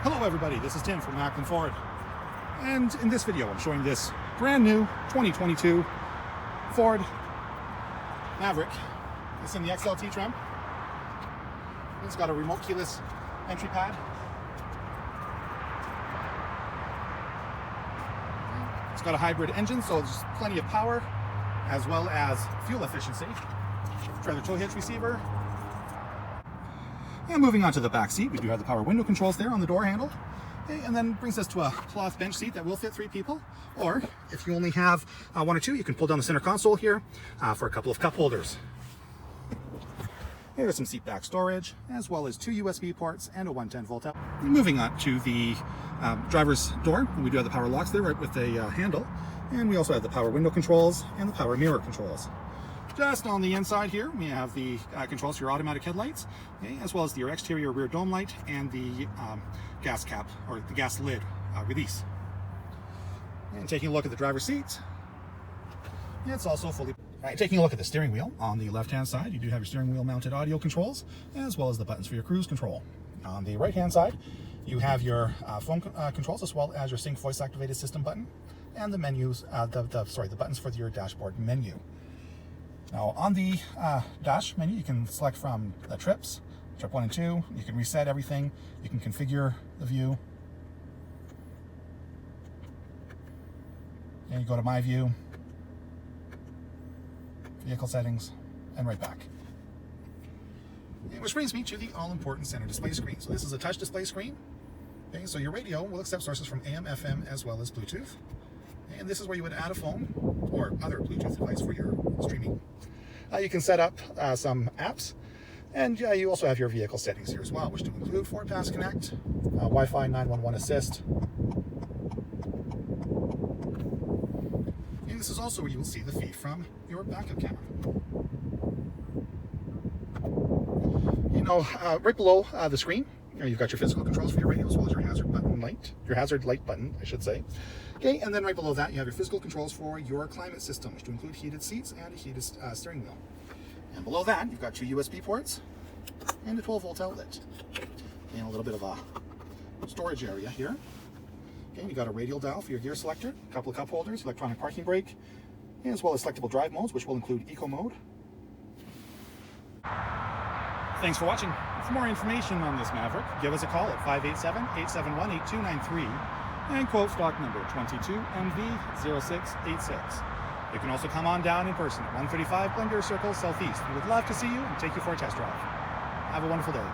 Hello everybody, this is Tim from Maclin Ford, and in this video I'm showing this brand new 2022 Ford Maverick. It's in the XLT trim. It's got a remote keyless entry pad. It's got a hybrid engine, so there's plenty of power as well as fuel efficiency. Trailer tow hitch receiver. And moving on to the back seat, we do have the power window controls there on the door handle. Okay, and then brings us to a cloth bench seat that will fit 3 people. Or if you only have 1 or 2, you can pull down the center console here for a couple of cup holders. Here's some seat back storage, as well as 2 USB ports and a 110 volt out. Moving on to the driver's door, we do have the power locks there right with the handle. And we also have the power window controls and the power mirror controls. Just on the inside here, we have the controls for your automatic headlights, okay, as well as your exterior rear dome light and the gas cap, or the gas lid release. And taking a look at the driver's seat, it's also fully... All right, taking a look at the steering wheel, on the left-hand side, you do have your steering wheel mounted audio controls, as well as the buttons for your cruise control. On the right-hand side, you have your phone controls, as well as your Sync voice activated system button, and the menus, the buttons for your dashboard menu. Now on the dash menu, you can select from the trips, trip 1 and 2. You can reset everything. You can configure the view. And you go to My View, Vehicle Settings, and right back. And which brings me to the all-important center display screen. So this is a touch display screen. Okay, so your radio will accept sources from AM, FM, as well as Bluetooth. And this is where you would add a phone or other Bluetooth device for your streaming. You can set up some apps, and you also have your vehicle settings here as well, which do include Ford Pass Connect, Wi-Fi 911 Assist. And this is also where you will see the feed from your backup camera. Right below the screen, you've got your physical controls for your radio, as well as your hazard light button, I should say. Okay, and then right below that, you have your physical controls for your climate system, which do include heated seats and a heated steering wheel. And below that, you've got 2 USB ports and a 12 volt outlet. And a little bit of a storage area here. Okay, you got a radial dial for your gear selector, a couple of cup holders, electronic parking brake, as well as selectable drive modes, which will include Eco Mode. Thanks for watching. For more information on this Maverick, give us a call at 587-871-8293 and quote stock number 22mv0686. You can also come on down in person at 135 Glendeer Circle Southeast. We would love to see you and take you for a test drive. Have a wonderful day.